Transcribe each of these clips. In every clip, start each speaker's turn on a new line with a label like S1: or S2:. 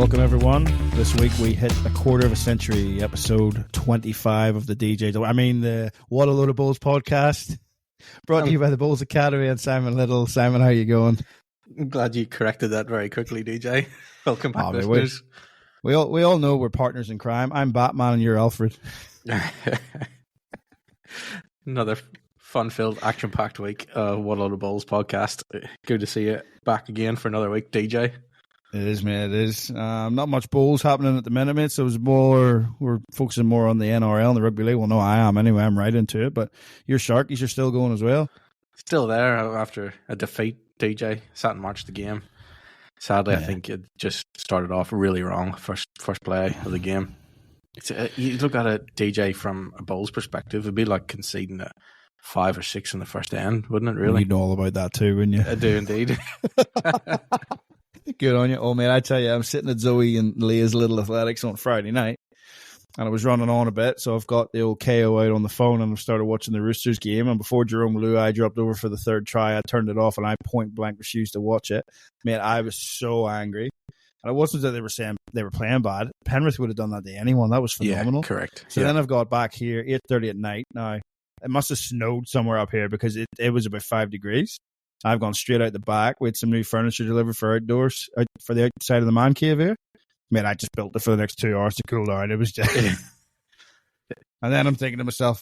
S1: Welcome, everyone. This week we hit a quarter of a century, episode 25 of the the What a Load of Bulls podcast, brought to you by the Bulls Academy and Simon Little. Simon, how you going?
S2: I'm glad you corrected that very quickly, DJ. Welcome back, listeners.
S1: We all know we're partners in crime. I'm Batman and you're Alfred.
S2: Another fun-filled, action-packed week. What a Load of Bulls podcast. Good to see you back again for another week, DJ.
S1: It is, mate. It is. Not much Bulls happening at the minute, mate. So we're focusing more on the NRL and the rugby league. Well, no, I am anyway. I'm right into it. But your Sharkies are still going as well.
S2: Still there after a defeat, DJ. Sat and marched the game. Sadly, I think it just started off really wrong. First play of the game. You look at it, DJ, from a Bulls perspective, it'd be like conceding a 5 or 6 in the first end, wouldn't it? Really,
S1: you'd know all about that too, wouldn't you?
S2: I do indeed.
S1: Good on you. Oh, man, I tell you, I'm sitting at Zoe and Leah's Little Athletics on Friday night, and I was running on a bit, so I've got the old KO out on the phone, and I've started watching the Roosters game, and before Jerome Luai dropped over for the third try, I turned it off, and I point blank refused to watch it. Man, I was so angry. And it wasn't that they were saying they were playing bad. Penrith would have done that to anyone. That was phenomenal.
S2: Yeah, correct.
S1: So then I've got back here, 8:30 at night. Now, it must have snowed somewhere up here because it was about 5 degrees. I've gone straight out the back with some new furniture delivered for outdoors, for the outside of the man cave here. Man, I just built it for the next 2 hours to cool down. It was just... And then I'm thinking to myself,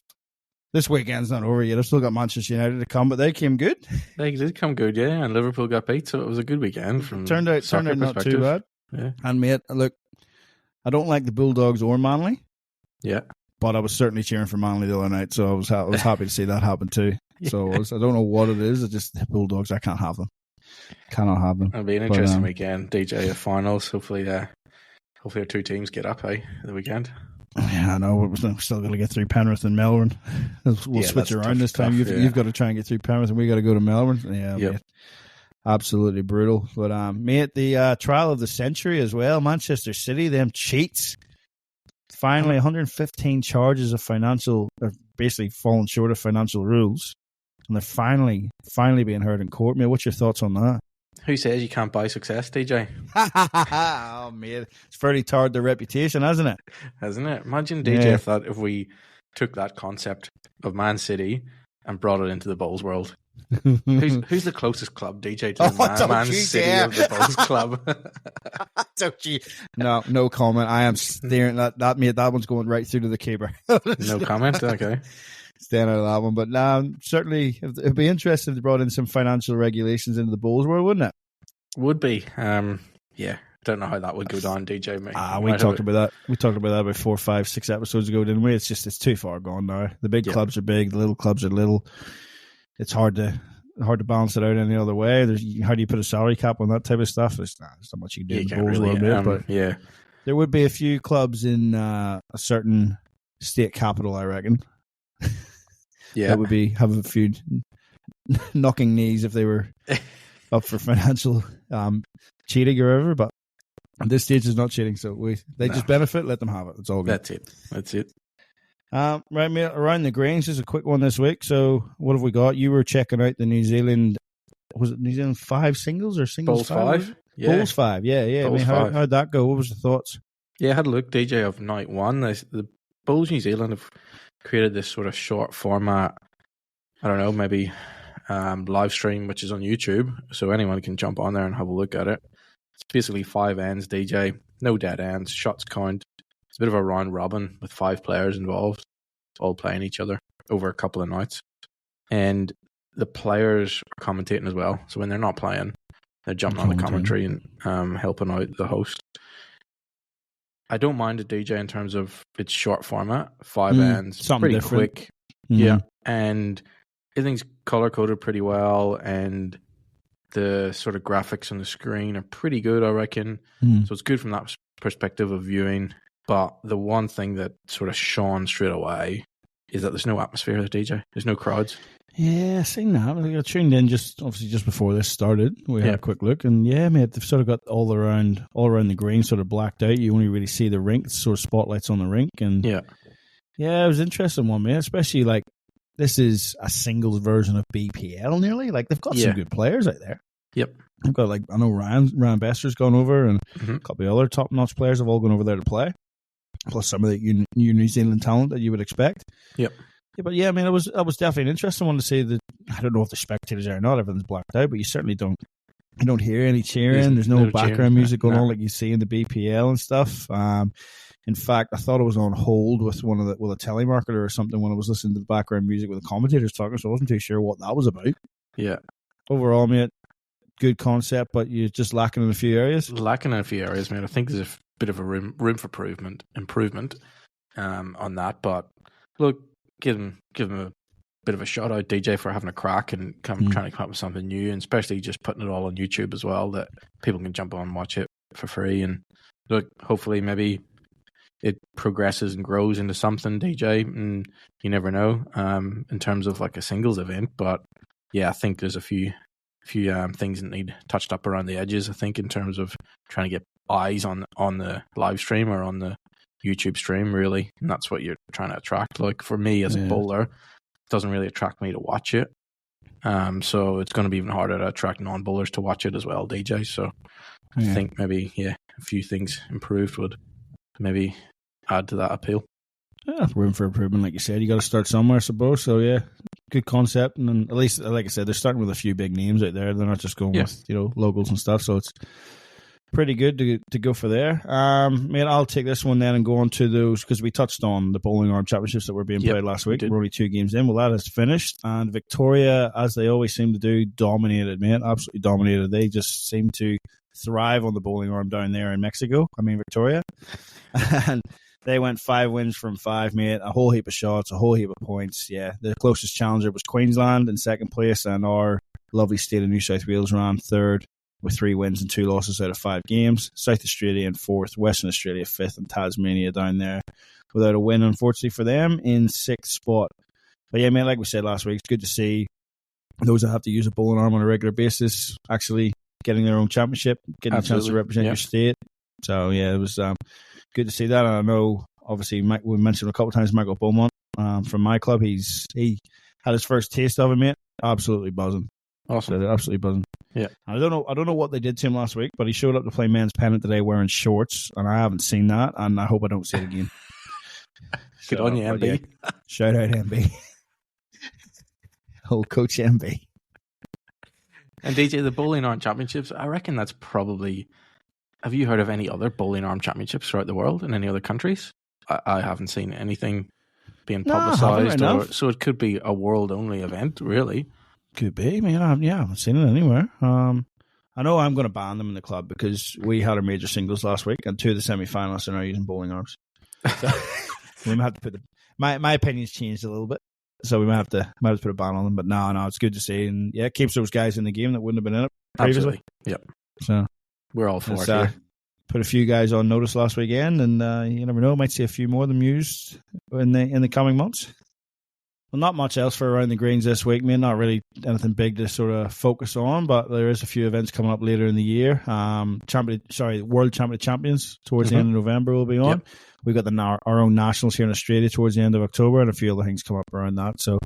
S1: this weekend's not over yet. I've still got Manchester United to come, but they came good.
S2: They did come good, yeah, and Liverpool got beat, so it was a good weekend from
S1: turned out not too bad.
S2: Yeah.
S1: And mate, look, I don't like the Bulldogs or Manly.
S2: Yeah.
S1: But I was certainly cheering for Manly the other night, so I was happy to see that happen too. So I don't know what it is. It's just the Bulldogs. I can't have them. Cannot have them.
S2: It'll be an interesting weekend, DJ. Finals. Hopefully our 2 teams get up, the weekend.
S1: Yeah, I know. We're still going to get through Penrith and Melbourne. We'll switch around this time. You've got to try and get through Penrith, and we got to go to Melbourne. Yeah, mate, absolutely brutal. But mate, the trial of the century as well. Manchester City, them cheats. Finally, 115 charges of basically falling short of financial rules, and they're finally being heard in court. Mate, what's your thoughts on that?
S2: Who says you can't buy success, DJ?
S1: Oh, mate, it's fairly tarred their reputation, hasn't it?
S2: Hasn't it? Imagine, DJ, if we took that concept of Man City and brought it into the Bulls world. Who's the closest club, DJ, to the Man City of the Bulls club?
S1: Don't you? No comment. I am staring that mate. That one's going right through to the keeper.
S2: No comment. Okay,
S1: staying out of that one. But certainly, it'd be interesting if they brought in some financial regulations into the Bulls world, wouldn't it?
S2: Would be. Yeah. Don't know how that would go down, DJ.
S1: We talked about that. We talked about that about 4, 5, 6 episodes ago, didn't we? It's too far gone now. The big clubs are big. The little clubs are little. It's hard to balance it out any other way. How do you put a salary cap on that type of stuff? There's not much you can do in the Bulls world, but there would be a few clubs in a certain state capital, I reckon. That would have a few knocking knees if they were up for financial cheating or whatever. But at this stage, it's not cheating, so they just benefit. Let them have it. It's all good.
S2: That's it.
S1: Right, mate, around the greens, just a quick one this week. So, what have we got? You were checking out the New Zealand, was it New Zealand 5 singles or singles
S2: Bulls 5?
S1: Yeah. Bulls 5, yeah.
S2: Bulls
S1: how'd that go? What was the thoughts?
S2: Yeah, I had a look, DJ, of night one. The Bulls New Zealand have created this sort of short format, I don't know, maybe live stream, which is on YouTube, so anyone can jump on there and have a look at it. It's basically 5 ends, DJ, no dead ends, shots count. It's a bit of a round robin with 5 players involved, all playing each other over a couple of nights. And the players are commentating as well. So when they're not playing, they're jumping on the commentary and helping out the host. I don't mind it, DJ, in terms of its short format, 5 ends, pretty different. Quick. Yeah. And everything's color-coded pretty well, and the sort of graphics on the screen are pretty good, I reckon. So it's good from that perspective of viewing. But the one thing that sort of shone straight away is that there's no atmosphere, DJ. There's no crowds.
S1: Yeah, seen that. I tuned in just before this started. We had a quick look, and mate, they've sort of got all around the green sort of blacked out. You only really see the rink, sort of spotlights on the rink, and it was an interesting one, mate. Especially like this is a singles version of BPL, nearly. Like they've got some good players out there.
S2: Yep.
S1: I've got I know Ryan Bester's gone over, and
S2: Mm-hmm.
S1: a couple of other top notch players have all gone over there to play. Plus some of the New Zealand talent that you would expect.
S2: Yep.
S1: Yeah, but yeah, I mean, it was definitely an interesting one to see. That I don't know if the spectators are or not. Everything's blacked out, but you certainly don't. You don't hear any cheering. There's no background
S2: cheering,
S1: music going on like you see in the BPL and stuff. In fact, I thought it was on hold with with a telemarketer or something when I was listening to the background music with the commentators talking, so I wasn't too sure what that was about.
S2: Yeah.
S1: Overall, mate, good concept, but you're just lacking in a few areas.
S2: Lacking in a few areas, mate. I think there's a bit of a room for improvement on that. But look, give him a bit of a shout out, DJ, for having a crack and trying to come up with something new, and especially just putting it all on YouTube as well, that people can jump on and watch it for free. And look, hopefully maybe it progresses and grows into something, DJ, and you never know in terms of like a singles event. But yeah, I think there's a few things that need touched up around the edges, I think, in terms of trying to get eyes on the live stream or on the YouTube stream, really. And that's what you're trying to attract. Like for me as a bowler, it doesn't really attract me to watch it. So it's going to be even harder to attract non-bowlers to watch it as well, DJ. So I think maybe, a few things improved would maybe add to that appeal.
S1: Yeah, room for improvement, like you said. You got to start somewhere, I suppose. So yeah, good concept, and then, at least, like I said, they're starting with a few big names out there. They're not just going with logos and stuff. So it's pretty good to go for there. Mate, I'll take this one then and go on to those, because we touched on the bowling arm championships that were being played last week. We're only 2 games in. Well, that is finished, and Victoria, as they always seem to do, dominated, mate. Absolutely dominated. They just seem to thrive on the bowling arm down there in Mexico. I mean, Victoria. And they went 5 wins from 5, mate. A whole heap of shots, a whole heap of points. Yeah, the closest challenger was Queensland in second place, and our lovely state of New South Wales ran third with 3 wins and 2 losses out of 5 games. South Australia in 4th, Western Australia 5th, and Tasmania down there without a win, unfortunately for them, in 6th spot. But yeah, mate, like we said last week, it's good to see those that have to use a bowling arm on a regular basis actually getting their own championship, getting a chance to represent your state. So yeah, it was good to see that. And I know, obviously, we mentioned a couple of times Michael Beaumont from my club. He had his first taste of it, mate. Absolutely buzzing.
S2: Awesome.
S1: So absolutely buzzing.
S2: Yeah.
S1: I don't know what they did to him last week, but he showed up to play men's pennant today wearing shorts, and I haven't seen that, and I hope I don't see it again.
S2: Good on you, MB.
S1: Yeah, shout out MB. Old Coach MB.
S2: And DJ, the bowling arm championships, I reckon that's probably... Have you heard of any other bowling arm championships throughout the world in any other countries? I haven't seen anything being publicised. So it could be a world-only event, really.
S1: Could be. I mean, I haven't seen it anywhere. I know I'm going to ban them in the club because we had our major singles last week, and 2 of the semi-finalists are now using bowling arms. So we might have to put my opinion's changed a little bit, so we might have to put a ban on them. But no, it's good to see, and yeah, it keeps those guys in the game that wouldn't have been in it previously.
S2: Absolutely. Yep.
S1: So
S2: we're all for it.
S1: Put a few guys on notice last weekend, and you never know, might see a few more of them used in the coming months. Well, not much else for Around the Greens this week, man. Not really anything big to sort of focus on, but there is a few events coming up later in the year. World Champion of Champions towards the end of November will be on. Yep. We've got our own nationals here in Australia towards the end of October, and a few other things come up around that. So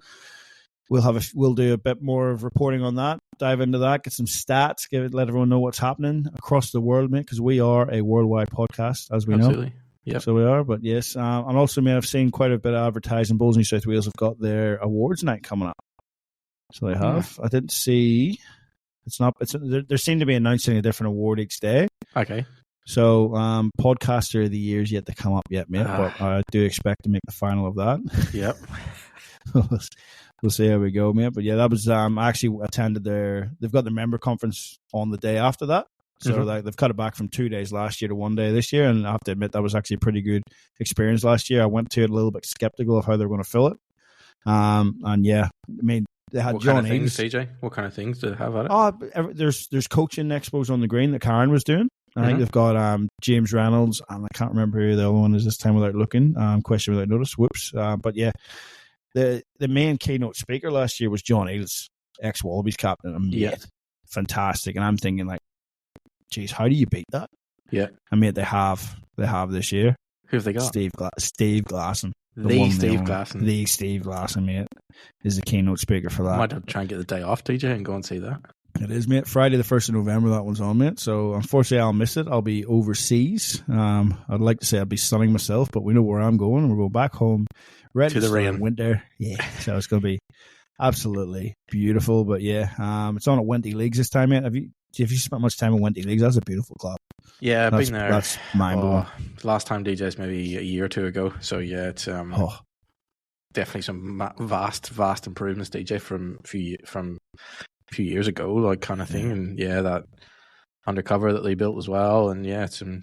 S1: we'll do a bit more of reporting on that, dive into that, get some stats, let everyone know what's happening across the world, mate, because we are a worldwide podcast, as we know.
S2: Yeah,
S1: so we are. But yes, and also, man, I've seen quite a bit of advertising. Bowls New South Wales have got their awards night coming up, so they have. I didn't see. There seem to be announcing a different award each day.
S2: Okay.
S1: So, podcaster of the year is yet to come up yet, mate. But I do expect to make the final of that.
S2: Yep.
S1: We'll see how we go, mate. But yeah, that was I actually attended they've got their member conference on the day after that. So they've cut it back from 2 days last year to 1 day this year, and I have to admit that was actually a pretty good experience last year. I went to it a little bit skeptical of how they're going to fill it. And yeah, I mean, they had John Eames.
S2: CJ? What kind of things do they have at
S1: it? There's coaching expos on the green that Karen was doing. I think they've got James Reynolds, and I can't remember who the other one is this time without looking. Question without notice. Whoops. But yeah, the main keynote speaker last year was John Eales, ex-Wallabies captain. And fantastic. And I'm thinking, like, geez, how do you beat that?
S2: Yeah.
S1: I mean, they have this year.
S2: Who have they got?
S1: Steve Glasson.
S2: The Steve Glasson.
S1: The Steve Glasson, mate, is the keynote speaker for that.
S2: I might have to try and get the day off, DJ, and go and see that.
S1: It is, mate. Friday the 1st of November, that one's on, mate. So, unfortunately, I'll miss it. I'll be overseas. I'd like to say I'd be sunning myself, but we know where I'm going. We're going back home, ready
S2: To the rain.
S1: winter. Yeah, so it's going to be absolutely beautiful. But yeah, it's on at Wenty Leagues this time, mate. Have you spent much time at Wenty Leagues? That's a beautiful club.
S2: Yeah, I've been there.
S1: That's mind-blowing.
S2: Last time DJ's maybe a year or two ago. So yeah, it's definitely some vast improvements, DJ, from a few years ago, like kind of thing. And yeah, that undercover that they built as well. And yeah, it's a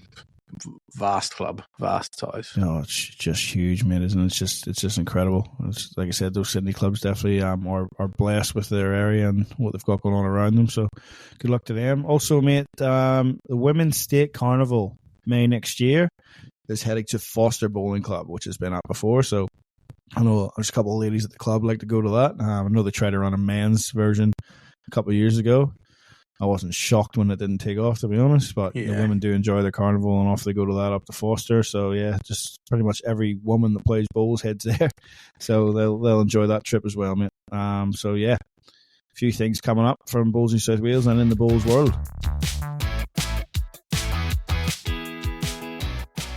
S2: vast club, vast size.
S1: No, it's just huge, man, isn't it? It's just incredible. It's, like I said, those Sydney clubs definitely are blessed with their area and what they've got going on around them. So good luck to them. Also, mate, the Women's State Carnival May next year is heading to Foster Bowling Club, which has been up before. So I know there's a couple of ladies at the club like to go to that. I know they tried to run a men's version a couple of years ago. I wasn't shocked when it didn't take off, to be honest, but the women do enjoy their carnival, and off they go to that up to Foster. So yeah, just pretty much every woman that plays bowls heads there, so they'll enjoy that trip as well, mate. So yeah, a few things coming up from Bowls New South Wales and in the bowls world.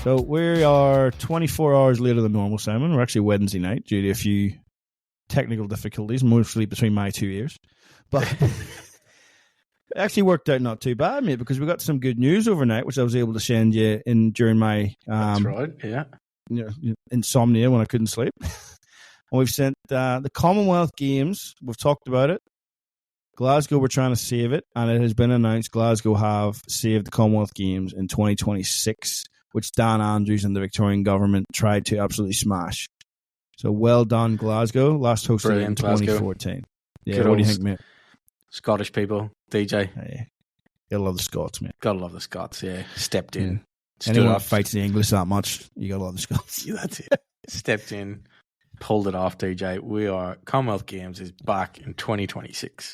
S1: So we are 24 hours later than normal, Simon. We're actually Wednesday night due to a few technical difficulties, mostly between my two ears, but. It actually worked out not too bad, mate, because we got some good news overnight, which I was able to send you in during my
S2: that's right, yeah,
S1: insomnia when I couldn't sleep. And we've sent the Commonwealth Games. We've talked about it. Glasgow, we're trying to save it, and it has been announced Glasgow have saved the Commonwealth Games in 2026, which Dan Andrews and the Victorian government tried to absolutely smash. So well done, Glasgow. Last hosted
S2: Brilliant,
S1: in 2014.
S2: Glasgow.
S1: Yeah,
S2: Good
S1: what do you think, mate?
S2: Scottish people, DJ.
S1: Yeah. Gotta love the Scots, mate.
S2: Gotta love the Scots, yeah. Stepped in.
S1: Anyone that fights the English that much, you gotta love the Scots.
S2: Yeah, that's it. Stepped in, pulled it off, DJ. Commonwealth Games is back in 2026.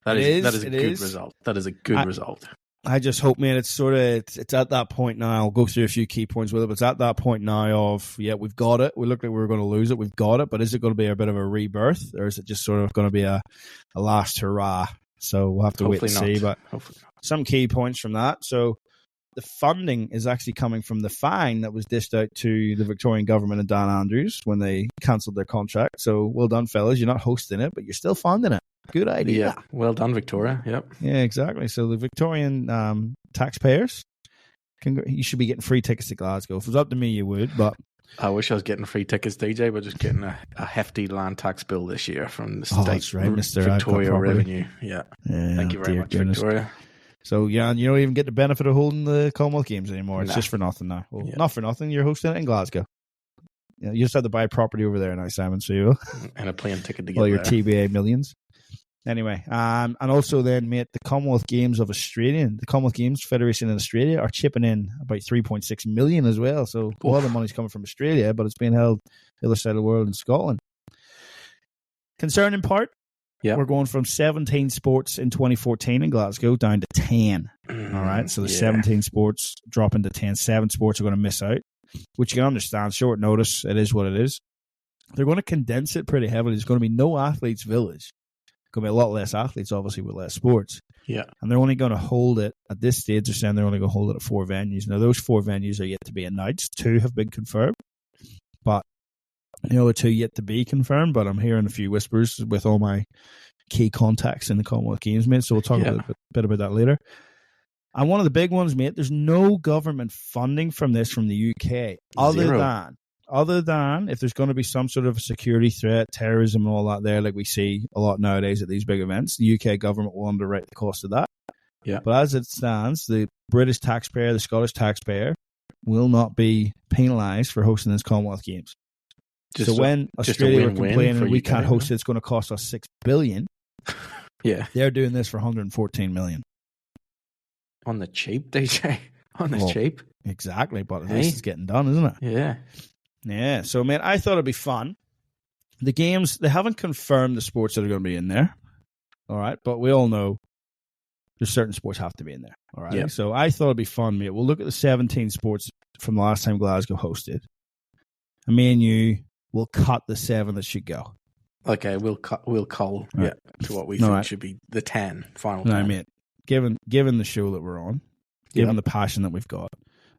S2: That is a good result. That is a good result.
S1: I just hope, man, it's at that point now. I'll go through a few key points with it, but it's at that point now of, yeah, we've got it. We look like we were going to lose it. We've got it, but is it going to be a bit of a rebirth, or is it just sort of going to be a last hurrah? So we'll have to wait and see. But some key points from that. So the funding is actually coming from the fine that was dished out to the Victorian government and Dan Andrews when they cancelled their contract. So well done, fellas. You're not hosting it, but you're still funding it. Good idea.
S2: Yeah, well done, Victoria. Yep.
S1: Yeah, exactly. So the Victorian taxpayers, you should be getting free tickets to Glasgow. If it was up to me, you would, but...
S2: I wish I was getting free tickets, DJ, but just getting a hefty land tax bill this year from the state.
S1: That's right, Mr.
S2: Victoria Revenue. Yeah. Thank you very much, goodness. Victoria.
S1: So, yeah, you don't even get the benefit of holding the Commonwealth Games anymore. It's just for nothing now. Well, not for nothing. You're hosting it in Glasgow. You just have to buy property over there now, Simon, so you will.
S2: And a plane ticket to get
S1: all your TBA millions. Anyway, and also then, mate, the Commonwealth Games of Australia, the Commonwealth Games Federation in Australia are chipping in about 3.6 million as well. So a lot of the money's coming from Australia, but it's being held the other side of the world in Scotland. Concerning part, we're going from 17 sports in 2014 in Glasgow down to 10. All right, so the 17 sports dropping to 10. 7 sports are going to miss out, which you can understand. Short notice, it is what it is. They're going to condense it pretty heavily. There's going to be no athletes' village. Going to be a lot less athletes, obviously, with less sports.
S2: Yeah.
S1: And they're only going to hold it, at this stage, they're saying they're only going to hold it at 4 venues. Now, those 4 venues are yet to be announced. 2 have been confirmed, but the other 2 yet to be confirmed. But I'm hearing a few whispers with all my key contacts in the Commonwealth Games, mate. So we'll talk a bit about that later. And one of the big ones, mate, there's no government funding from this from the UK, other than if there's going to be some sort of a security threat, terrorism and all that there, like we see a lot nowadays at these big events, the UK government will underwrite the cost of that.
S2: Yeah.
S1: But as it stands, the British taxpayer, the Scottish taxpayer, will not be penalised for hosting this Commonwealth Games. So when Australia were complaining we can't host it, it's going to cost us $6 billion.
S2: Yeah.
S1: They're doing this for $114 million.
S2: On the cheap, DJ. On the cheap.
S1: Exactly, but at least it's getting done, isn't it?
S2: Yeah.
S1: Yeah, so, man, I thought it'd be fun. The games, they haven't confirmed the sports that are going to be in there. All right, but we all know there's certain sports have to be in there. All right, so I thought it'd be fun, mate. We'll look at the 17 sports from the last time Glasgow hosted. And me and you will cut the 7 that should go.
S2: Okay, we'll call
S1: Right.
S2: to what we
S1: All
S2: think
S1: right.
S2: should be the 10, final
S1: No,
S2: 10.
S1: mate. Given the show that we're on, given the passion that we've got,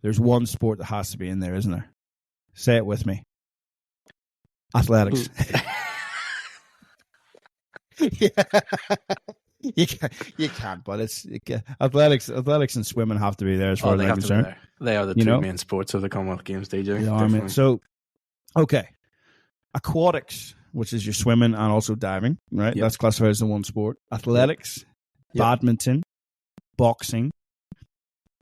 S1: there's one sport that has to be in there, isn't there? Say it with me. Athletics. You can't, but athletics and swimming have to be there as far as I'm concerned.
S2: They are the two main sports of the Commonwealth Games, DJ.
S1: Yeah, I mean, so, okay. Aquatics, which is your swimming and also diving, right? Yep. That's classified as the one sport. Athletics, badminton, boxing,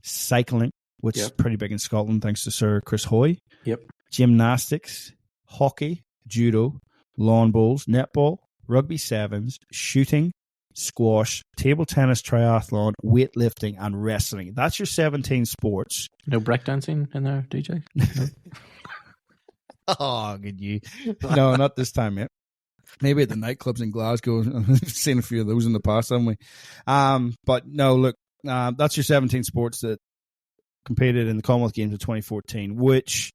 S1: cycling, which is pretty big in Scotland thanks to Sir Chris Hoy.
S2: Yep.
S1: Gymnastics, hockey, judo, lawn bowls, netball, rugby sevens, shooting, squash, table tennis, triathlon, weightlifting, and wrestling. That's your 17 sports.
S2: No breakdancing in there, DJ? No.
S1: Oh, good you. No, not this time, mate. Maybe at the nightclubs in Glasgow. I've seen a few of those in the past, haven't we? But no, look, that's your 17 sports that competed in the Commonwealth Games of 2014, which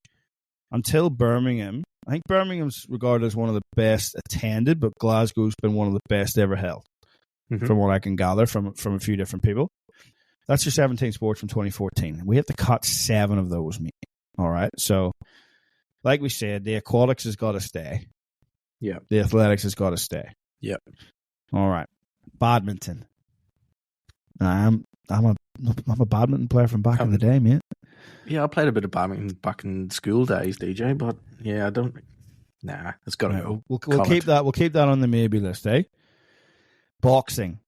S1: until Birmingham, I think Birmingham's regarded as one of the best attended, but Glasgow's been one of the best ever held, from what I can gather from a few different people. That's your 17 sports from 2014. We have to cut 7 of those, mate. All right, so like we said, the aquatics has got to stay.
S2: Yeah.
S1: The athletics has got to stay.
S2: Yep.
S1: All right. Badminton. I'm a badminton player from back in the day, mate.
S2: Yeah, I played a bit of badminton back in school days, DJ. But yeah, I don't. Nah, it's got to go.
S1: We'll keep that. We'll keep that on the maybe list, eh? Boxing.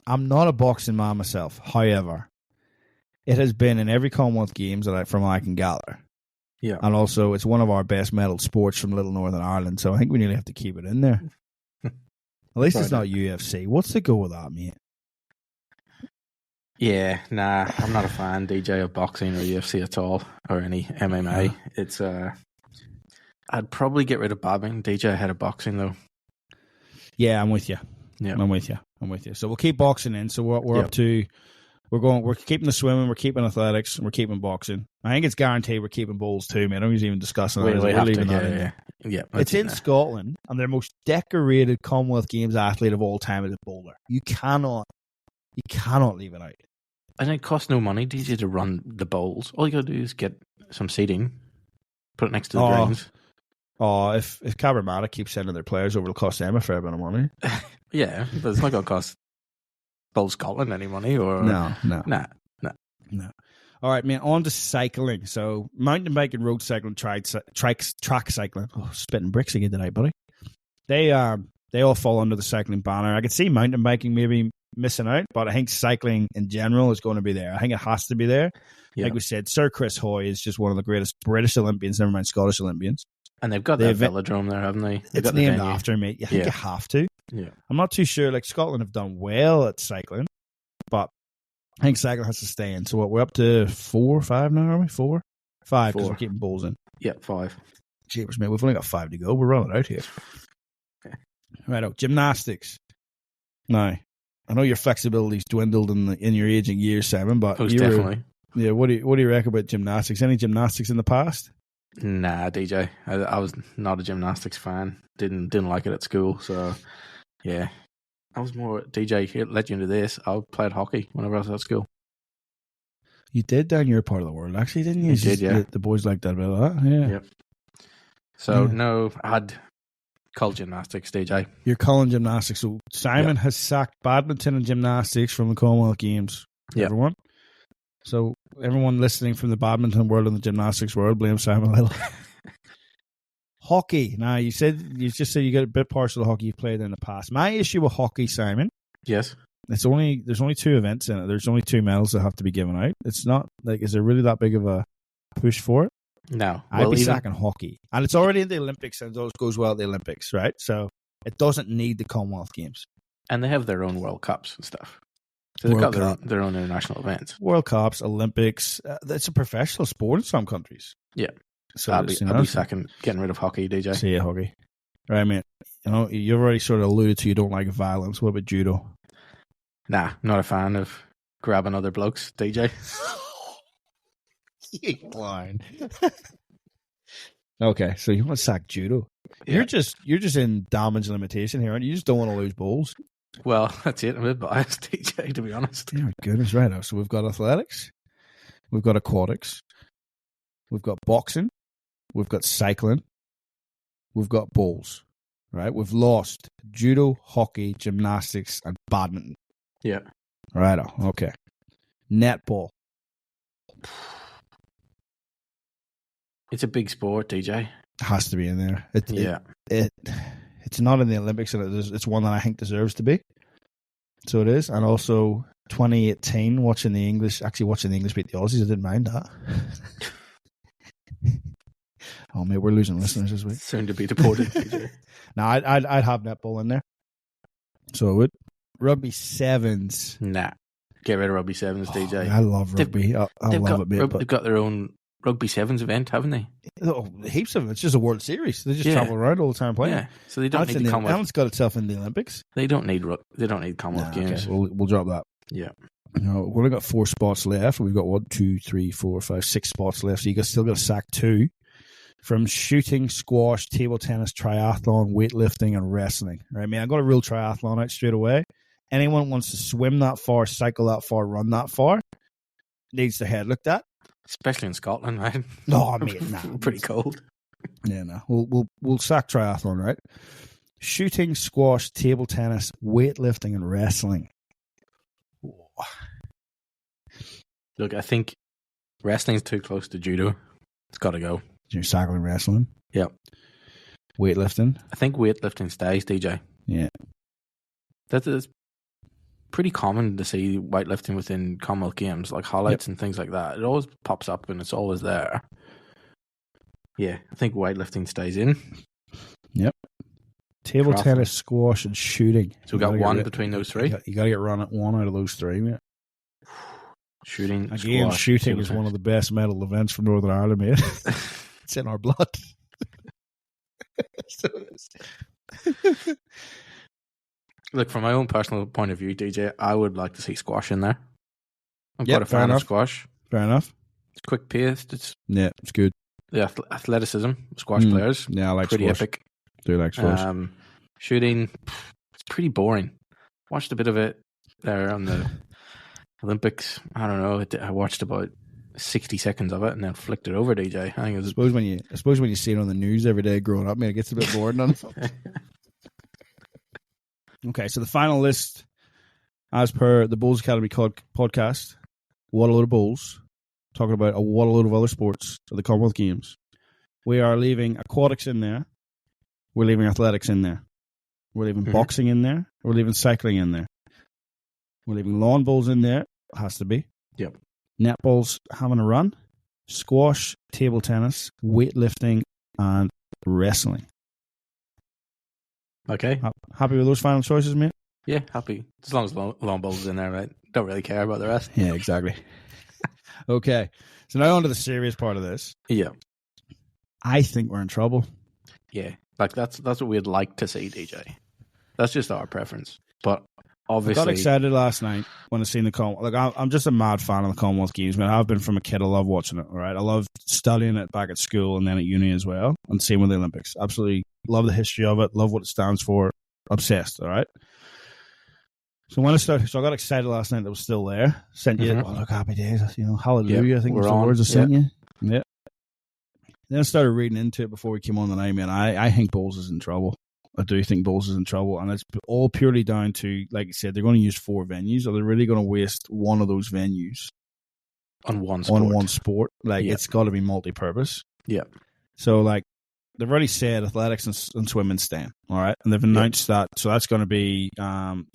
S1: I'm not a boxing man myself. However, it has been in every Commonwealth Games from what I can gather.
S2: Yeah.
S1: And also, it's one of our best medalled sports from Little Northern Ireland, so I think we nearly have to keep it in there. At least it's not UFC. What's the go with that, mate?
S2: Yeah, nah, I'm not a fan, DJ, of boxing or UFC at all, or any MMA. It's I'd probably get rid of badminton, DJ, ahead of boxing, though.
S1: Yeah, I'm with you. Yeah, I'm with you. So we'll keep boxing in. So we're up to. We're keeping the swimming, we're keeping athletics, and we're keeping boxing. I think it's guaranteed we're keeping bowls too, man. I don't even discussing that.
S2: We're leaving
S1: that
S2: in there. Yeah,
S1: it's in Scotland, and their most decorated Commonwealth Games athlete of all time is a bowler. You cannot leave it out.
S2: And it costs no money, DJ, to run the bowls. All you got to do is get some seating, put it next to the greens.
S1: Oh, if Cabramatta keeps sending their players over, it'll cost them a fair bit of money.
S2: Yeah, but it's not going to cost Bowl Scotland any money, or
S1: no. All right, man. On to cycling. So mountain biking, road cycling, track cycling. Oh, spitting bricks again tonight, buddy. They all fall under the cycling banner. I could see mountain biking maybe missing out, but I think cycling in general is going to be there. I think it has to be there. Yeah. Like we said, Sir Chris Hoy is just one of the greatest British Olympians, never mind Scottish Olympians.
S2: And they've got that velodrome there, haven't they?
S1: It's named after me. I think you have to.
S2: Yeah.
S1: I'm not too sure. Like, Scotland have done well at cycling, but I think cycling has to stay in. So what, we're up to 4 or 5 now, are we? 4? 5, because we're keeping bowls in.
S2: Yeah, 5.
S1: Jeepers, mate, we've only got 5 to go. We're running out here.
S2: Okay.
S1: Right, gymnastics. Now, I know your flexibility's dwindled in your aging years, Simon, but
S2: definitely.
S1: Yeah, what do you reckon about gymnastics? Any gymnastics in the past?
S2: Nah, DJ. I was not a gymnastics fan. Didn't like it at school. So, yeah. I was more DJ. Here, let you into this. I played hockey whenever I was at school.
S1: You did down your part of the world, actually, didn't you?
S2: You did, yeah.
S1: The boys liked that about that. Yeah.
S2: Yep. So no, I had called gymnastics, DJ.
S1: You're calling gymnastics. So Simon has sacked badminton and gymnastics from the Commonwealth Games.
S2: Yeah.
S1: Everyone. So everyone listening from the badminton world and the gymnastics world, blame Simon a little. Hockey. Now, you just said you got a bit partial to hockey you've played in the past. My issue with hockey, Simon.
S2: Yes.
S1: There's only 2 events in it. There's only 2 medals that have to be given out. It's not like, is there really that big of a push for it?
S2: No.
S1: I'd be sacking hockey. And it's already in the Olympics, and it always goes well at the Olympics, right? So it doesn't need the Commonwealth Games.
S2: And they have their own World Cups and stuff. So they've got their own international events.
S1: World Cups, Olympics. It's a professional sport in some countries.
S2: Yeah.
S1: So
S2: I'll be second getting rid of hockey, DJ.
S1: See ya, hockey. Right, mate. You know, you've already sort of alluded to you don't like violence. What about judo?
S2: Nah, not a fan of grabbing other blokes, DJ.
S1: You blind. Okay, so you want to sack judo?
S2: Yeah.
S1: You're just in damage limitation here, aren't you? You just don't want to lose bowls.
S2: Well, that's it. I'm a bit biased, DJ, to be honest.
S1: Yeah, goodness, right now. So we've got athletics, we've got aquatics, we've got boxing, we've got cycling, we've got bowls. Right, we've lost judo, hockey, gymnastics, and badminton.
S2: Yeah.
S1: Right. Okay. Netball.
S2: It's a big sport, DJ.
S1: Has to be in there.
S2: Yeah.
S1: It's not in the Olympics, and it's one that I think deserves to be. So it is. And also 2018, watching the English beat the Aussies, I didn't mind that. Oh, mate, we're losing listeners this week.
S2: Soon to be deported, DJ.
S1: No, I'd have netball in there. So it would. Rugby sevens.
S2: Nah. Get rid of rugby sevens, DJ.
S1: I love rugby. I love it, mate.
S2: They've got their own rugby sevens event, haven't they?
S1: Oh, heaps of them. It's just a World Series. They just travel around all the time playing.
S2: Yeah, so they don't need the Commonwealth.
S1: It's got itself in the Olympics.
S2: They don't need Commonwealth Games.
S1: Okay. We'll drop that.
S2: Yeah.
S1: No, we've only got 4 spots left. We've got 1, 2, 3, 4, 5, 6 spots left. So you still got to sack 2 from shooting, squash, table tennis, triathlon, weightlifting, and wrestling. Right? I mean, I got a real triathlon out straight away. Anyone wants to swim that far, cycle that far, run that far, needs their head looked at.
S2: Especially in Scotland, right?
S1: No, mate, nah.
S2: Pretty cold.
S1: Yeah, no. We'll sack triathlon, right? Shooting, squash, table tennis, weightlifting, and wrestling.
S2: Look, I think wrestling's too close to judo. It's got to go.
S1: You're cycling, wrestling.
S2: Yep.
S1: Weightlifting.
S2: I think weightlifting stays, DJ.
S1: Yeah.
S2: That's pretty common to see weightlifting within Commonwealth Games, like highlights and things like that. It always pops up and it's always there. Yeah, I think weightlifting stays in.
S1: Yep. Table tennis, squash, and shooting.
S2: So we got one between those 3.
S1: You got to get run at one out of those 3, mate.
S2: Shooting,
S1: again, squash, shooting is one of the best medal events for Northern Ireland, mate. It's in our blood.
S2: Look, from my own personal point of view, DJ, I would like to see squash in there. I'm quite a fan of squash.
S1: Fair enough.
S2: It's quick paced. It's
S1: good.
S2: The athleticism of squash players.
S1: Yeah, I like
S2: pretty
S1: squash.
S2: Epic.
S1: Do like squash.
S2: Shooting, it's pretty boring. Watched a bit of it there on the Olympics. I don't know. I watched about 60 seconds of it and then flicked it over, DJ. I think it was.
S1: I suppose when you see it on the news every day growing up, man, it gets a bit bored. Okay, so the final list, as per the Bulls Academy podcast, what a load of Bulls, talking about what a load of other sports at the Commonwealth Games. We are leaving aquatics in there. We're leaving athletics in there. We're leaving boxing in there. We're leaving cycling in there. We're leaving lawn bowls in there. It has to be.
S2: Yep.
S1: Netball's having a run. Squash, table tennis, weightlifting, and wrestling.
S2: Okay.
S1: Happy with those final choices, mate?
S2: Yeah, happy. As long as lawn bowls is in there, right? Don't really care about the rest.
S1: Yeah, exactly. Okay. So now on to the serious part of this.
S2: Yeah.
S1: I think we're in trouble.
S2: Yeah. Like that's what we'd like to see, DJ. That's just our preference. But obviously,
S1: I got excited last night when I seen the Commonwealth. Like I'm just a mad fan of the Commonwealth Games, man. I've been from a kid. I love watching it. All right, I love studying it back at school and then at uni as well. And same with the Olympics. Absolutely love the history of it. Love what it stands for. Obsessed. All right. So when I got excited last night that it was still there. Sent you, oh look, happy days. You know, hallelujah. Yep, I think was the words I sent you. Yeah. Then I started reading into it before we came on the night, man. I think Bulls is in trouble. I do think Bulls is in trouble, and it's all purely down to, like you said, they're going to use 4 venues, or they're really going to waste one of those venues
S2: on one
S1: sport. Like it's got to be multi-purpose.
S2: Yeah.
S1: So like they've already said athletics and swimming staying. All right, and they've announced that. So that's going to be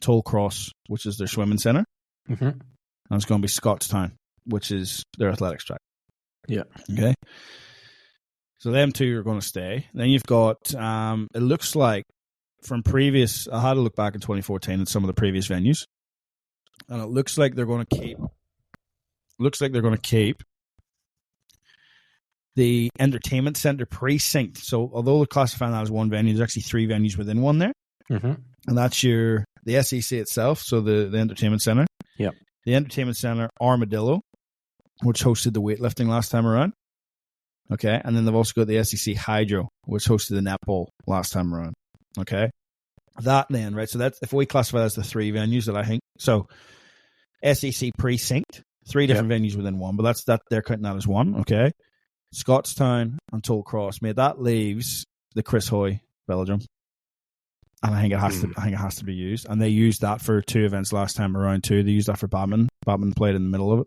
S1: Toll Cross, which is their swimming center, and it's going to be Scottstown, which is their athletics track.
S2: Yeah.
S1: Okay. So them 2 are going to stay. Then you've got, it looks like from previous, I had to look back in 2014 at some of the previous venues, and it looks like they're going to keep the entertainment center precinct. So although they're classifying that as one venue, there's actually 3 venues within one there. And that's the SEC itself, so the entertainment center.
S2: Yep.
S1: The entertainment center, Armadillo, which hosted the weightlifting last time around. Okay, and then they've also got the SEC Hydro, which hosted the netball last time around. Okay, that then, right? So that's if we classify that as the three venues that I think. So SEC Precinct, three different venues within one, but that's they're counting that as one. Okay, Scottstown and Tollcross, mate. That leaves the Chris Hoy Velodrome, and I think it has to be used. And they used that for two events last time around too. They used that for badminton. Badminton played in the middle of it.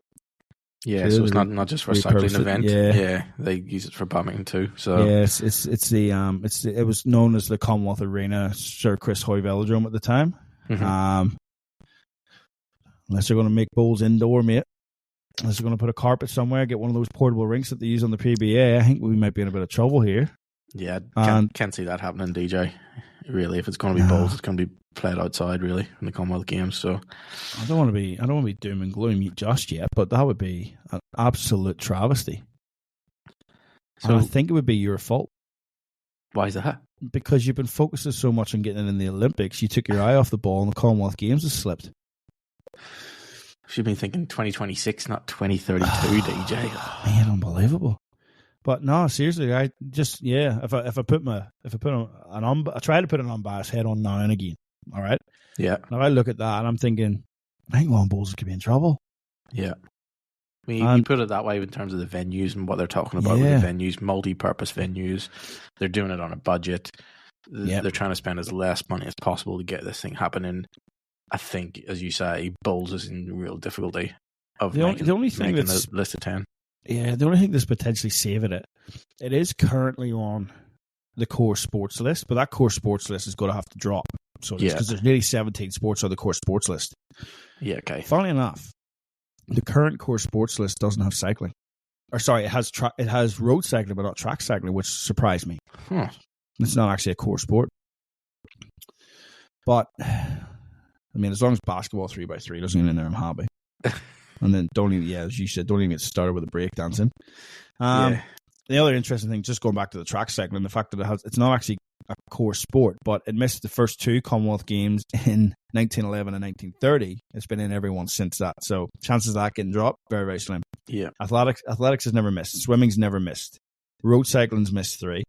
S2: Yeah, so it's not just for a cycling event. Yeah, they use it for badminton too. So
S1: yeah, it was known as the Commonwealth Arena, Sir Chris Hoy Velodrome at the time. Mm-hmm. Unless they're going to make bowls indoor, mate. Unless they're going to put a carpet somewhere, get one of those portable rinks that they use on the PBA, I think we might be in a bit of trouble here.
S2: Yeah, can't see that happening, DJ. Really, if it's going to be bowls, it's going to be played outside, really, in the Commonwealth Games. So
S1: I don't want to be doom and gloom just yet, but that would be an absolute travesty. So and I think it would be your fault.
S2: Why is that?
S1: Because you've been focusing so much on getting in the Olympics, you took your eye off the ball, and the Commonwealth Games has slipped.
S2: Should be thinking 2026, not 2032, DJ.
S1: Man, unbelievable. But no, seriously, I just If I try to put an unbiased head on now and again, all right.
S2: Yeah.
S1: Now I look at that and I'm thinking, I think Lawn Bowls could be in trouble.
S2: Yeah. I mean, you put it that way in terms of the venues and what they're talking about with the venues, multi-purpose venues. They're doing it on a budget. They're trying to spend as less money as possible to get this thing happening. I think, as you say, Bowls is in real difficulty of the only thing making the list of 10.
S1: Yeah, the only thing that's potentially saving it is currently on the core sports list, but that core sports list is going to have to drop. So because there's nearly 17 sports on the core sports list.
S2: Yeah, okay.
S1: Funnily enough, the current core sports list doesn't have cycling. Or sorry, it has road cycling, but not track cycling, which surprised me.
S2: Huh.
S1: It's not actually a core sport. But, I mean, as long as basketball 3x3 doesn't get in there, I'm happy. And then as you said, don't even get started with the breakdancing. The other interesting thing, just going back to the track cycling, the fact that it's not actually a core sport, but it missed the first two Commonwealth Games in 1911 and 1930. It's been in every one since that. So chances of that getting dropped, very, very slim.
S2: Yeah.
S1: Athletics has never missed. Swimming's never missed. Road cycling's missed 3.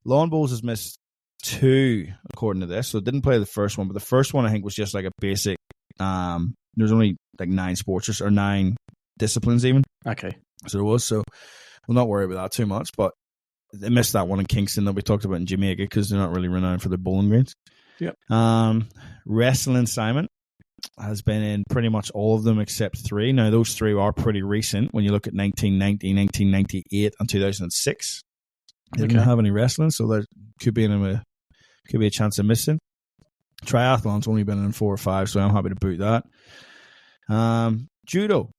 S1: Lawn bowls has missed 2, according to this. So it didn't play the first one, but the first one I think was just like a basic. There's only like 9 sports or 9 disciplines even.
S2: Okay.
S1: So there was. So we'll not worry about that too much. But they missed that one in Kingston that we talked about in Jamaica because they're not really renowned for their bowling greens.
S2: Yep.
S1: Wrestling, Simon, has been in pretty much all of them except 3. Now, those 3 are pretty recent when you look at 1990, 1998, and 2006. They didn't have any wrestling, so there could be a chance of missing. Triathlon's only been in 4 or 5, so I'm happy to boot that. Judo.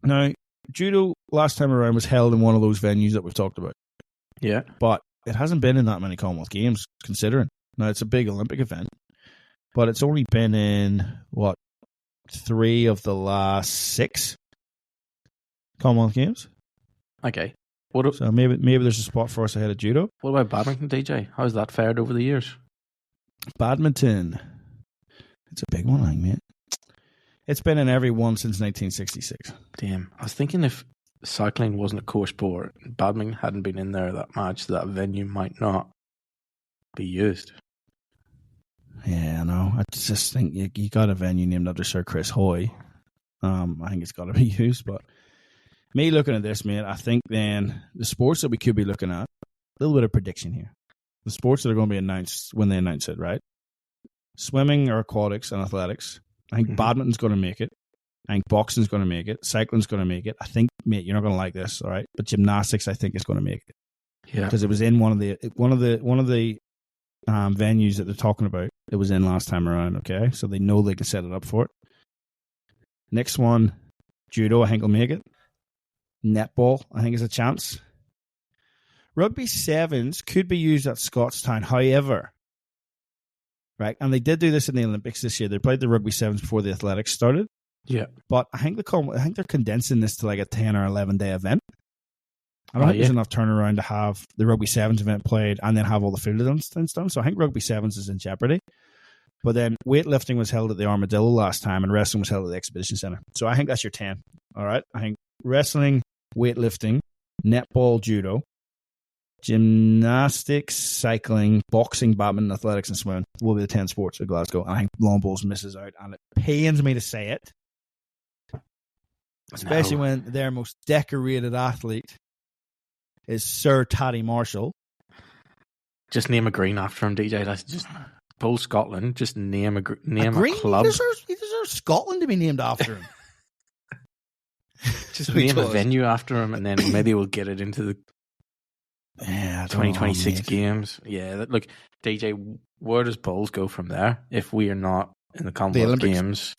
S1: Now, judo last time around was held in one of those venues that we've talked about.
S2: Yeah.
S1: But it hasn't been in that many Commonwealth Games, considering. Now, it's a big Olympic event, but it's only been in, 3 of the last 6 Commonwealth Games?
S2: Okay.
S1: So maybe there's a spot for us ahead of judo.
S2: What about badminton, DJ? How's that fared over the years?
S1: Badminton. It's a big one, I think, mate. It's been in every one since 1966.
S2: Damn. I was thinking if cycling wasn't a core sport, badminton hadn't been in there that much, that venue might not be used.
S1: Yeah, I know. I just think you got a venue named after Sir Chris Hoy. I think it's got to be used, but me looking at this, mate, I think then the sports that we could be looking at, a little bit of prediction here. The sports that are going to be announced when they announce it, right? Swimming or aquatics and athletics. I think badminton's going to make it. I think boxing's going to make it. Cycling's going to make it. I think, mate, you're not going to like this, all right? But gymnastics, I think, is going to make it.
S2: Yeah,
S1: because it was in one of the venues that they're talking about. It was in last time around. Okay, so they know they can set it up for it. Next one, judo. I think will make it. Netball, I think, is a chance. Rugby sevens could be used at Scottstown, however, right? And they did do this in the Olympics this year. They played the rugby sevens before the athletics started.
S2: Yeah,
S1: but I think they're condensing this to like a 10 or 11-day event. I don't think there's enough turnaround to have the rugby sevens event played and then have all the field events done. So I think rugby sevens is in jeopardy. But then weightlifting was held at the Armadillo last time and wrestling was held at the Exhibition Centre. So I think that's your 10. All right. I think wrestling, weightlifting, netball, judo, gymnastics, cycling, boxing, badminton, athletics, and swimming will be the 10 sports of Glasgow. And I think long bowls misses out, and it pains me to say it, especially when their most decorated athlete is Sir Taddy Marshall.
S2: Just name a green after him, DJ. That's just Bowl Scotland. Just name a
S1: green?
S2: club.
S1: He deserves Scotland to be named after him.
S2: Just name a venue after him, and then maybe we'll get it into the 2026 games. Yeah, look, DJ, where does bowls go from there if we are not in the Commonwealth Games?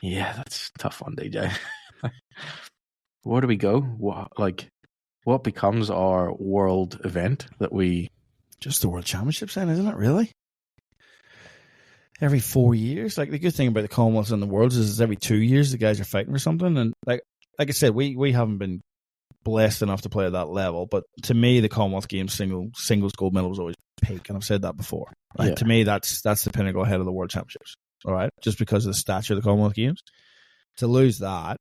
S2: Yeah, that's a tough one, DJ. Where do we go? What becomes our world event that we...
S1: Just the World Championships then, isn't it, really? Every 4 years? Like, the good thing about the Commonwealths and the Worlds is every 2 years the guys are fighting for something. And like I said, we haven't been blessed enough to play at that level. But to me, the Commonwealth Games singles gold medal was always peak. And I've said that before. Right? Yeah. To me, that's the pinnacle ahead of the World Championships. All right? Just because of the stature of the Commonwealth Games. To lose that,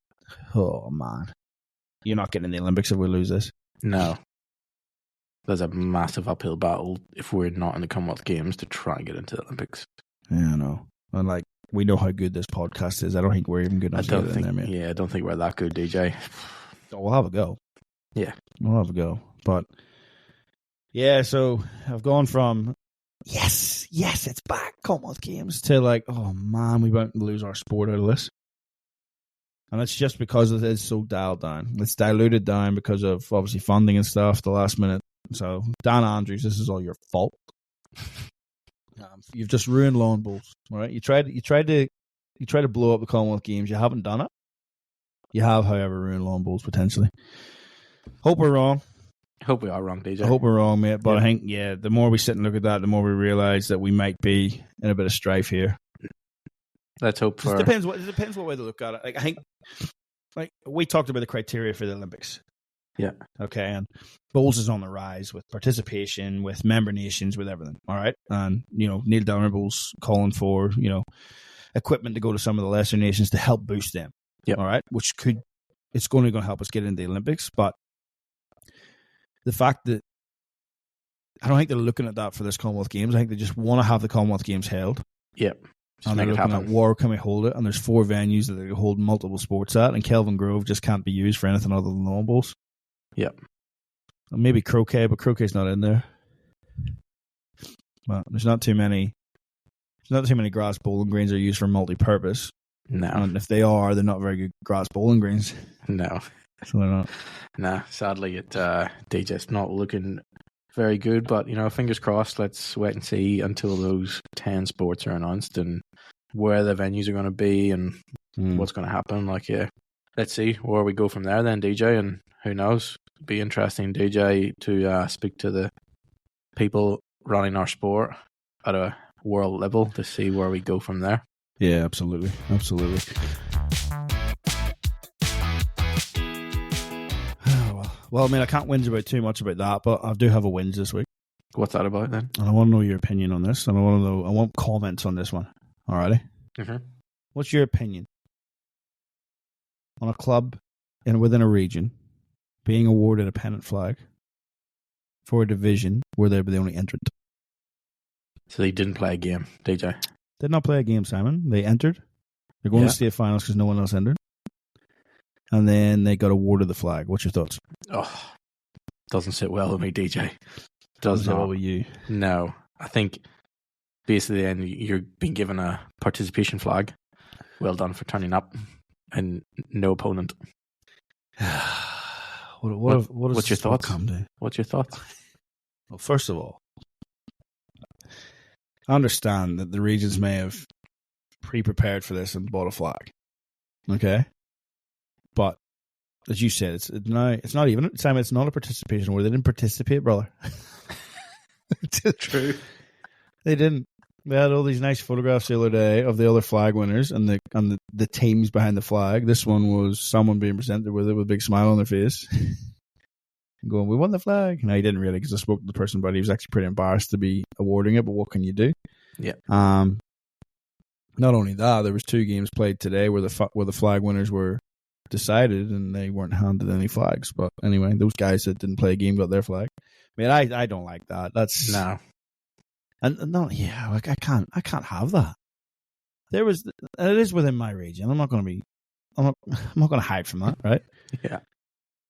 S1: oh, man. You're not getting in the Olympics if we lose this.
S2: No. There's a massive uphill battle if we're not in the Commonwealth Games to try and get into the Olympics.
S1: Yeah, I know. And like, we know how good this podcast is. I don't think we're even good enough to get in there, mate.
S2: Yeah, I don't think we're that good, DJ.
S1: We'll have a go.
S2: Yeah.
S1: We'll have a go. But, yeah, so I've gone from, yes, it's back, Commonwealth Games, to like, oh man, we won't lose our sport out of this. And it's just because it is so dialed down. It's diluted down because of, obviously, funding and stuff, the last minute. So, Dan Andrews, this is all your fault. You've just ruined lawn bowls. All right, you tried to blow up the Commonwealth Games. You haven't done it. You have, however, ruined lawn bowls potentially. Hope we're wrong.
S2: Hope we are wrong, DJ.
S1: I hope we're wrong, mate. But yeah. I think, the more we sit and look at that, the more we realise that we might be in a bit of strife here.
S2: Let's hope for.
S1: It depends what way to look at it. Like, I think, like, we talked about the criteria for the Olympics.
S2: Yeah.
S1: Okay, and bowls is on the rise with participation, with member nations, with everything. All right, and Neil Dalrymple's calling for equipment to go to some of the lesser nations to help boost them.
S2: Yeah.
S1: All right, it's going to help us get into the Olympics, but the fact that I don't think they're looking at that for this Commonwealth Games. I think they just want to have the Commonwealth Games held.
S2: Yep.
S1: And they're looking at where can we hold it, and there's 4 venues that they can hold multiple sports at, and Kelvin Grove just can't be used for anything other than lawn bowls.
S2: Yep.
S1: Maybe croquet, but croquet's not in there. Well, there's not too many grass bowling greens that are used for multi-purpose.
S2: No.
S1: And if they are, they're not very good grass bowling greens.
S2: No.
S1: So they're not.
S2: Nah, sadly, DJ's not looking very good, but, fingers crossed. Let's wait and see until those 10 sports are announced and where the venues are going to be and what's going to happen. Like, yeah, let's see where we go from there then, DJ, and who knows? It'd be interesting, DJ, to speak to the people running our sport at a world level to see where we go from there.
S1: Yeah, absolutely. Absolutely. Well, I mean, I can't whinge about too much about that, but I do have a whinge this week.
S2: What's that about then?
S1: And I want to know your opinion on this, and I want comments on this one. Alrighty?
S2: Mm-hmm.
S1: What's your opinion on a club within a region being awarded a pennant flag for a division where they were the only entrant?
S2: So they didn't play a game, DJ?
S1: Did not play a game, Simon. They entered. They're going to state finals because no one else entered. And then they got awarded the flag. What's your thoughts?
S2: Oh, doesn't sit well with me, DJ.
S1: Doesn't sit well with you.
S2: No. I think basically then you're being given a participation flag. Well done for turning up. And no opponent. What's your thoughts? What's your thoughts?
S1: Well, first of all, I understand that the regions may have pre-prepared for this and bought a flag. Okay? But as you said, it's not even, Simon, it's not a participation where they didn't participate, brother.
S2: True.
S1: They didn't. They had all these nice photographs the other day of the other flag winners and the teams behind the flag. This one was someone being presented with it with a big smile on their face. Going, we won the flag. No, he didn't really, because I spoke to the person, but he was actually pretty embarrassed to be awarding it, but what can you do?
S2: Yeah.
S1: Not only that, there was 2 games played today where the flag winners were decided, and they weren't handed any flags. But anyway, those guys that didn't play a game got their flag. I mean, I don't like that. That's
S2: No.
S1: And no, yeah, like I can't have that. There was, and it is within my region. I'm not going to hide from that, right?
S2: Yeah.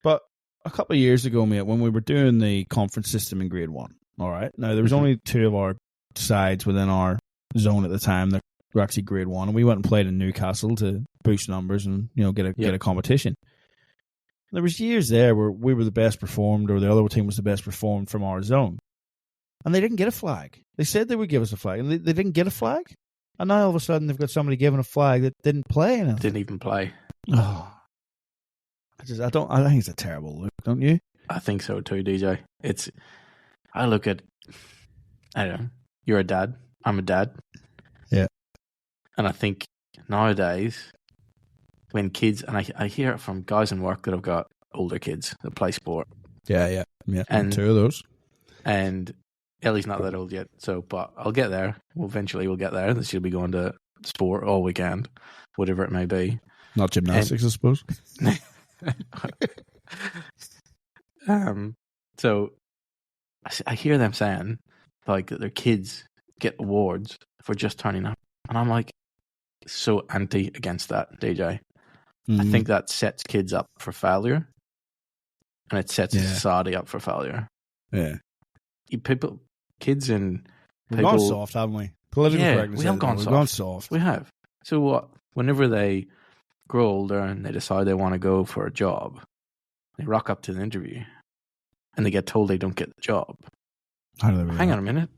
S1: But a couple of years ago, mate, when we were doing the conference system in Grade 1, all right? Now, there was only 2 of our sides within our zone at the time that were actually Grade 1, and we went and played in Newcastle to boost numbers and, get a competition. There was years there where we were the best performed, or the other team was the best performed from our zone. And they didn't get a flag. They said they would give us a flag, and they didn't get a flag. And now all of a sudden they've got somebody giving a flag that didn't play.
S2: Didn't even play.
S1: Oh, I think it's a terrible look, don't you?
S2: I think so too, DJ. I look at, I don't know, you're a dad, I'm a dad.
S1: Yeah. And
S2: I think nowadays, when kids, and I hear it from guys in work that have got older kids that play sport.
S1: Yeah.
S2: And
S1: 2 of those.
S2: And Ellie's not that old yet, but I'll get there. Eventually we'll get there. She'll be going to sport all weekend, whatever it may be.
S1: Not gymnastics, I suppose.
S2: So I hear them saying like that their kids get awards for just turning up, and I'm like so anti against that, DJ. I think that sets kids up for failure, and it sets society up for failure.
S1: Yeah,
S2: kids and
S1: we've gone soft, haven't we? Political correctness.
S2: We have gone soft.
S1: We've gone soft.
S2: We have. So what? Whenever they grow older and they decide they want to go for a job, they rock up to the interview, and they get told they don't get the job. Hang on a minute.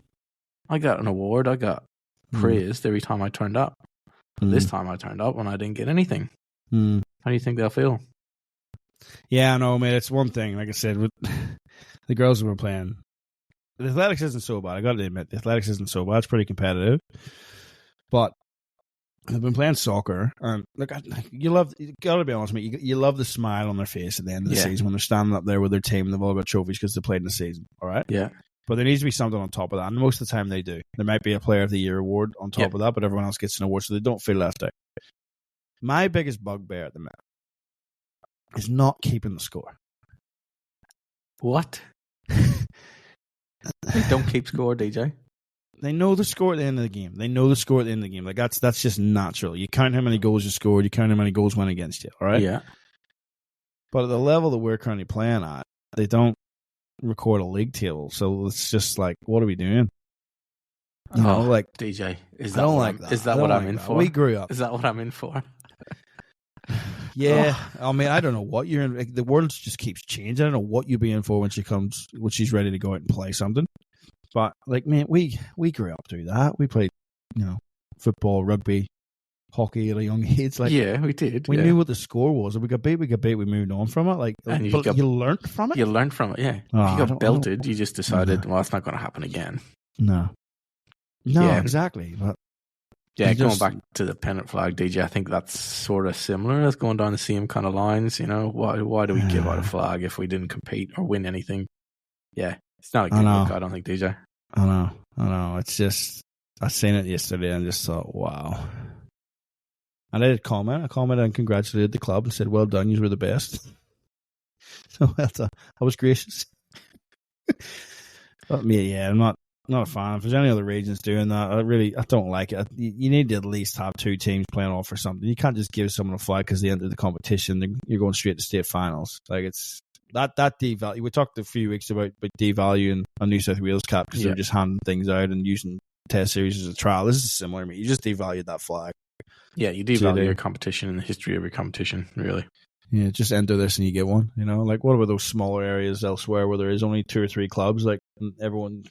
S2: I got an award. I got praised every time I turned up. This time I turned up when I didn't get anything. How do you think they'll feel?
S1: Yeah, I know, man. It's one thing. Like I said, with the girls who were playing, the athletics isn't so bad. I got to admit, the athletics isn't so bad. It's pretty competitive. But they've been playing soccer, and look, you got to be honest with me, you love the smile on their face at the end of the season when they're standing up there with their team and they've all got trophies because they played in the season. All right?
S2: Yeah.
S1: But there needs to be something on top of that, and most of the time they do. There might be a Player of the Year award on top of that, but everyone else gets an award, so they don't feel left out. My biggest bugbear at the minute is not keeping the score.
S2: What? They don't keep score, DJ.
S1: They know the score at the end of the game. Like that's just natural. You count how many goals you scored. You count how many goals went against you. All right.
S2: Yeah.
S1: But at the level that we're currently playing at, they don't record a league table. So it's just like, what are we doing? You know, like
S2: DJ. Is
S1: that
S2: what I'm in for?
S1: We grew up.
S2: Is that what I'm in for?
S1: Yeah, I mean, I don't know what you're in. Like, the world just keeps changing. I don't know what you'll be in for when she's ready to go out and play something. But like, man, we grew up through that. We played, football, rugby, hockey at a young age. Like,
S2: yeah, we did.
S1: We knew what the score was. If we got beat, we moved on from it. Like,
S2: and
S1: you learned from it.
S2: You learned from it. Yeah. If you got belted, you just decided, well, it's not going to happen again.
S1: No, exactly. But
S2: going back to the pennant flag, DJ, I think that's sort of similar. That's going down the same kind of lines. Why do we give out a flag if we didn't compete or win anything? Yeah, it's not a good look, I don't think, DJ.
S1: I know. It's just, I seen it yesterday and just thought, wow. And I did comment. I commented and congratulated the club and said, well done, you were the best. So I was gracious. But me, I'm not a fan. If there's any other regions doing that, I don't like it. You need to at least have 2 teams playing off for something. You can't just give someone a flag because they entered the competition. You're going straight to state finals. Like, it's that devalue. We talked a few weeks about devaluing a New South Wales cap because they're just handing things out and using test series as a trial. This is similar. I mean, you just devalued that flag.
S2: Yeah, you devalue your competition in the history of your competition, really.
S1: Yeah, just enter this and you get one. Like, what about those smaller areas elsewhere where there is only 2 or 3 clubs? Like, everyone,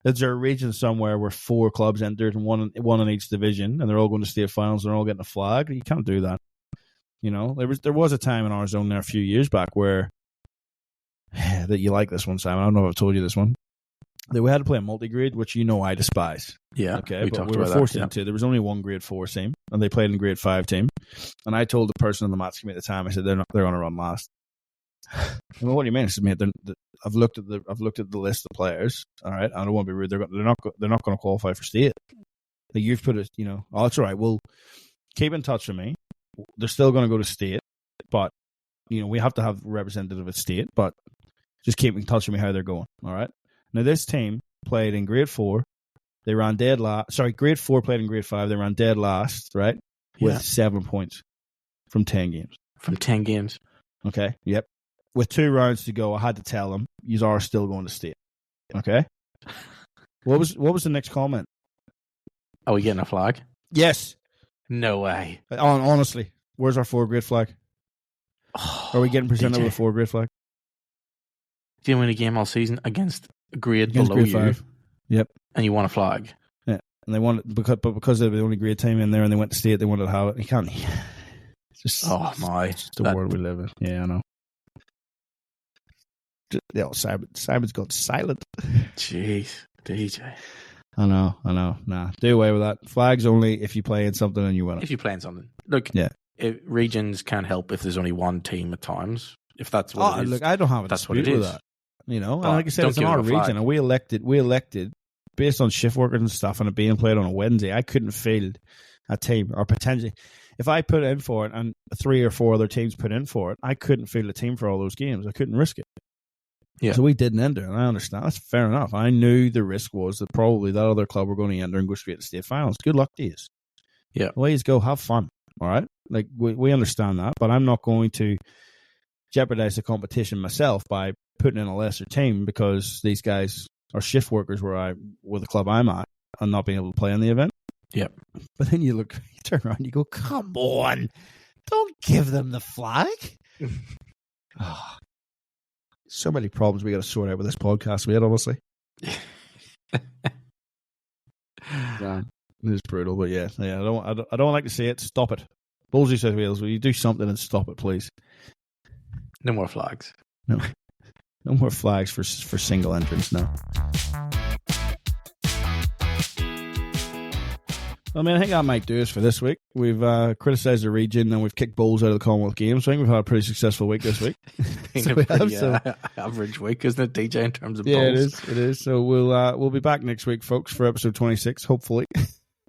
S1: is there a region somewhere where 4 clubs entered and one in each division, and they're all going to state finals and they're all getting a flag? You can't do that. There was a time in our zone there a few years back where that you like this one, Simon. I don't know if I've told you this one. We had to play a multi-grade, which I despise.
S2: Yeah,
S1: okay, we were forced into. There was only one grade 4 team, and they played in grade 5 team. And I told the person on the match committee at the time, I said they're going to run last. What do you mean? I said, mate, I've looked at the list of players. All right, I don't want to be rude. They're not going to qualify for state. Like, you've put it, oh, that's all right. Well, keep in touch with me. They're still going to go to state, but we have to have representative of state, but just keep in touch with me how they're going. All right. Now, this team played in grade 4. They ran dead last. Sorry, grade 4 played in grade 5. They ran dead last, right? With 7 points from 10 games.
S2: From 10 games.
S1: Okay. Yep. With 2 rounds to go, I had to tell them, you are still going to state. Okay. What was the next comment?
S2: Are we getting a flag?
S1: Yes.
S2: No way.
S1: Honestly, where's our 4 grade flag? Are we getting presented with a 4 grade flag?
S2: Do you win a game all season against a grade below grade 5?
S1: Yep.
S2: And you want a flag?
S1: Yeah. And they want it because they're the only grade team in there, and they went to state. They wanted to have it. You can't. It's just It's the world we live in. Yeah, I know. Simon's gone silent.
S2: Jeez, DJ.
S1: I know. Nah, do away with that. Flags only if you play in something and you win it.
S2: If you play in something, look. Yeah. Regions can't help if there's only one team at times. If that's what it is.
S1: Look, I don't have a dispute with that. And like I said, it's in our region, and we elected based on shift workers and stuff, and it being played on a Wednesday. I couldn't field a team, or potentially, if I put in for it and 3 or 4 other teams put in for it, I couldn't field a team for all those games. I couldn't risk it. Yeah. So we didn't enter, and I understand. That's fair enough. I knew the risk was that probably that other club were going to enter and go straight to state finals. Good luck to you.
S2: Yeah.
S1: Away you go. Have fun. All right? Like, we understand that, but I'm not going to jeopardize the competition myself by putting in a lesser team because these guys are shift workers with the club I'm at and not being able to play in the event.
S2: Yep.
S1: But then you turn around and you go, come on, don't give them the flag. So many problems we got to sort out with this podcast, mate, honestly. It is brutal, but yeah, I don't like to see it. Stop it. Ballsy South Wales, will you do something and stop it, please?
S2: No more flags.
S1: No more flags for single entrants now. Well, I think that might do us for this week. We've criticised the region and we've kicked balls out of the Commonwealth Games. So I think we've had a pretty successful week this week.
S2: Average week, isn't it, DJ, in terms of balls?
S1: Yeah, it is. So we'll be back next week, folks, for episode 26, hopefully.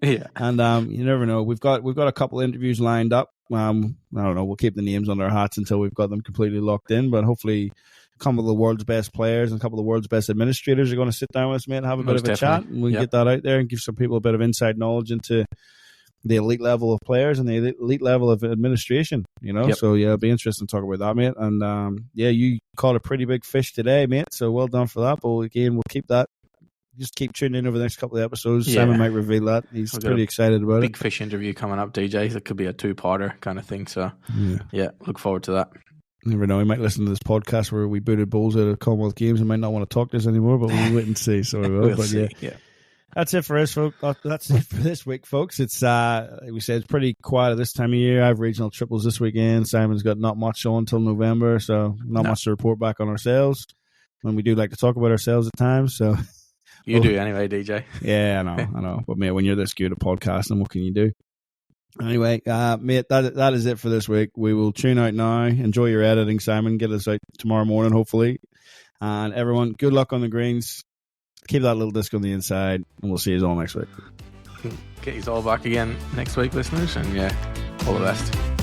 S2: Yeah.
S1: And you never know. We've got a couple of interviews lined up. I don't know. We'll keep the names on our hats until we've got them completely locked in. But hopefully, a couple of the world's best players and a couple of the world's best administrators are going to sit down with us, mate, and have a bit of a chat. And we can get that out there and give some people a bit of inside knowledge into the elite level of players and the elite level of administration.
S2: Yep.
S1: So yeah, it'll be interesting to talk about that, mate. And you caught a pretty big fish today, mate. So well done for that. But again, we'll keep that. Just keep tuning in over the next couple of episodes. Yeah. Simon might reveal that. He's pretty excited about it.
S2: Big fish interview coming up, DJ. That could be a 2-parter kind of thing. So, yeah, look forward to that.
S1: You never know. He might listen to this podcast where we booted balls out of Commonwealth Games and might not want to talk to us anymore, but we'll wait and see. So we will.
S2: We'll see. Yeah.
S1: That's it for us, folks. That's it for this week, folks. It's like we said, it's pretty quiet at this time of year. I have regional triples this weekend. Simon's got not much on until November, so not much to report back on ourselves. When we do like to talk about ourselves at times, so...
S2: You do anyway, DJ.
S1: Yeah, I know. But, mate, when you're this good at podcasting, what can you do? Anyway, mate, that is it for this week. We will tune out now. Enjoy your editing, Simon. Get us out tomorrow morning, hopefully. And everyone, good luck on the greens. Keep that little disc on the inside, and we'll see you all next week.
S2: Get you all back again next week, listeners. And, yeah, all the best.